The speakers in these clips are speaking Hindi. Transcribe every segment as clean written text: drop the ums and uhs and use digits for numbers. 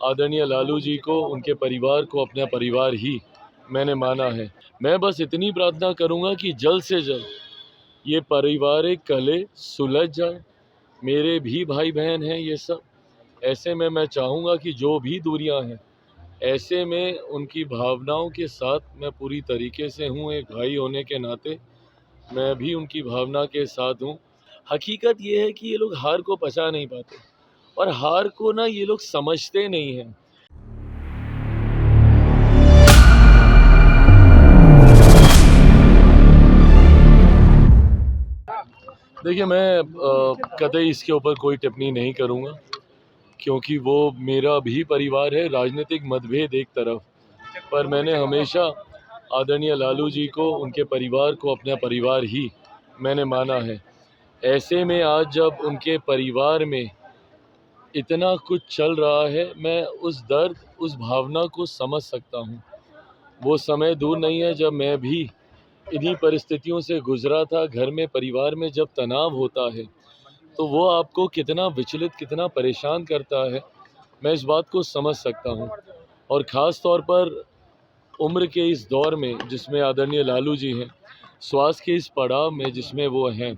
आदरणीय लालू जी को, उनके परिवार को अपना परिवार ही मैंने माना है। मैं बस इतनी प्रार्थना करूंगा कि जल्द से जल्द ये पारिवारिक कलह सुलझ जाए। मेरे भी भाई बहन हैं ये सब। ऐसे में मैं चाहूँगा कि जो भी दूरियां हैं, ऐसे में उनकी भावनाओं के साथ मैं पूरी तरीके से हूँ। एक भाई होने के नाते मैं भी उनकी भावना के साथ हूँ। हकीकत ये है कि ये लोग हार को पचा नहीं पाते और हार को ना ये लोग समझते नहीं हैं। देखिए, मैं कतई इसके ऊपर कोई टिप्पणी नहीं करूँगा, क्योंकि वो मेरा भी परिवार है। राजनीतिक मतभेद एक तरफ, पर मैंने हमेशा आदरणीय लालू जी को, उनके परिवार को अपना परिवार ही मैंने माना है। ऐसे में आज जब उनके परिवार में इतना कुछ चल रहा है, मैं उस दर्द, उस भावना को समझ सकता हूँ। वो समय दूर नहीं है जब मैं भी इन्हीं परिस्थितियों से गुजरा था। घर में, परिवार में जब तनाव होता है तो वो आपको कितना विचलित, कितना परेशान करता है, मैं इस बात को समझ सकता हूँ। और ख़ास तौर पर उम्र के इस दौर में जिसमें आदरणीय लालू जी हैं, स्वास्थ्य के इस पड़ाव में जिसमें वो हैं,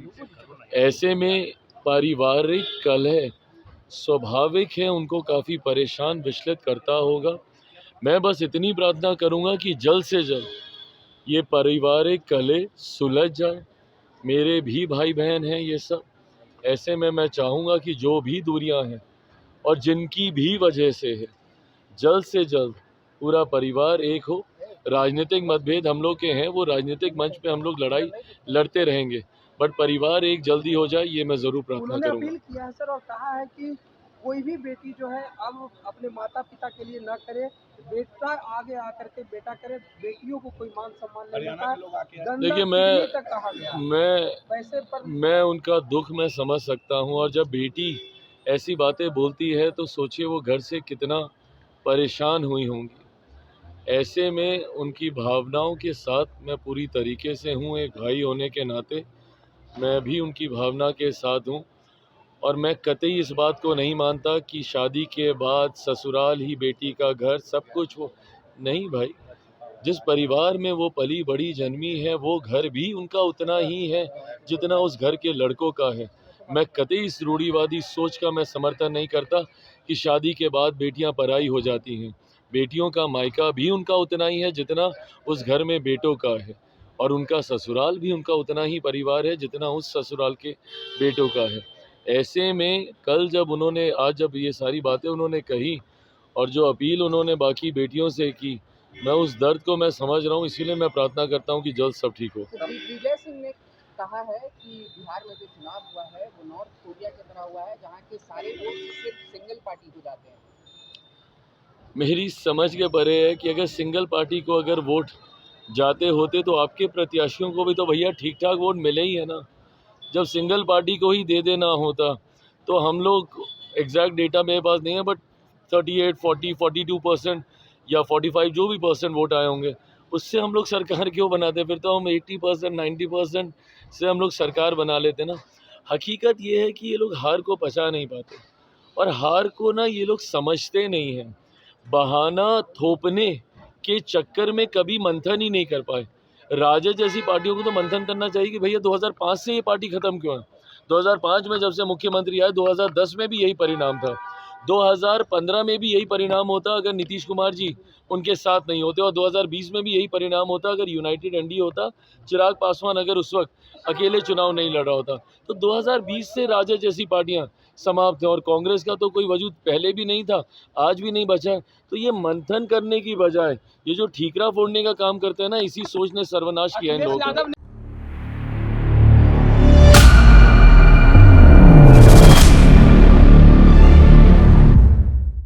ऐसे में पारिवारिक कलह स्वाभाविक है, उनको काफ़ी परेशान, विचलित करता होगा। मैं बस इतनी प्रार्थना करूँगा कि जल्द से जल्द ये पारिवारिक कलह सुलझ जाए। मेरे भी भाई बहन हैं ये सब। ऐसे में मैं चाहूँगा कि जो भी दूरियां हैं और जिनकी भी वजह से है, जल्द से जल्द पूरा परिवार एक हो। राजनीतिक मतभेद हम लोग के हैं, वो राजनीतिक मंच पे हम लोग लड़ाई लड़ते रहेंगे, बट परिवार एक जल्दी हो जाए, ये मैं ज़रूर प्रार्थना उन्होंने करूँगा। अपील किया है सर, और कहा है कि कोई भी बेटी जो है अब अपने माता पिता के लिए न करे, बेटा आगे आकर के बेटा करे। बेटियों को कोई मान सम्मान नहीं मिलता। देखिए, मैं उनका दुख मैं समझ सकता हूँ, और जब बेटी ऐसी बातें बोलती है तो सोचिए वो घर से कितना परेशान हुई होंगी। ऐसे में उनकी भावनाओं के साथ मैं पूरी तरीके से हूँ। एक भाई होने के नाते मैं भी उनकी भावना के साथ हूँ, और मैं कतई इस बात को नहीं मानता कि शादी के बाद ससुराल ही बेटी का घर सब कुछ हो। नहीं भाई, जिस परिवार में वो पली बड़ी जन्मी है, वो घर भी उनका उतना ही है जितना उस घर के लड़कों का है। मैं कतई इस रूढ़िवादी सोच का मैं समर्थन नहीं करता कि शादी के बाद बेटियां पराई हो जाती हैं। बेटियों का मायका भी उनका उतना ही है जितना उस घर में बेटों का है, और उनका ससुराल भी उनका उतना ही परिवार है जितना उस ससुराल के बेटों का है। ऐसे में कल जब उन्होंने, आज जब ये सारी बातें उन्होंने कही और जो अपील उन्होंने बाकी बेटियों से की, मैं उस दर्द को मैं समझ रहा हूँ। इसीलिए मैं प्रार्थना करता हूँ कि जल्द सब ठीक हो। विजय सिंह ने कहा है कि बिहार में जो चुनाव हुआ है वो नॉर्थ कोरिया की तरह हुआ है, जहाँ के सारे वोट सिर्फ सिंगल पार्टी को जाते हैं। मेरी समझ के परे है कि अगर सिंगल पार्टी को अगर वोट जाते होते तो आपके प्रत्याशियों को भी तो भैया ठीक ठाक वोट मिले ही है ना। जब सिंगल पार्टी को ही दे देना होता तो हम लोग, एग्जैक्ट डेटा मेरे पास नहीं है, बट 38, 40, 42% या 45 जो भी परसेंट वोट आए होंगे, उससे हम लोग सरकार क्यों बनाते? फिर तो हम 80%, 90% से हम लोग सरकार बना लेते ना। हकीकत ये है कि ये लोग हार को पचा नहीं पाते, और हार को ना ये लोग समझते नहीं हैं। बहाना थोपने के चक्कर में कभी मंथन ही नहीं कर पाए। राजद जैसी पार्टियों को तो मंथन करना चाहिए कि भैया 2005 से ये पार्टी खत्म क्यों है। 2005 में जब से मुख्यमंत्री आए, 2010 में भी यही परिणाम था, 2015 में भी यही परिणाम होता अगर नीतीश कुमार जी उनके साथ नहीं होते, और 2020 में भी यही परिणाम होता अगर यूनाइटेड एनडीए होता, चिराग पासवान अगर उस वक्त अकेले चुनाव नहीं लड़ रहा होता। तो 2020 से राजद जैसी पार्टियां समाप्त हैं, और कांग्रेस का तो कोई वजूद पहले भी नहीं था, आज भी नहीं बचा है। तो ये मंथन करने की बजाय ये जो ठीकरा फोड़ने का काम करते हैं ना, इसी सोच ने सर्वनाश किया है इन लोगों को।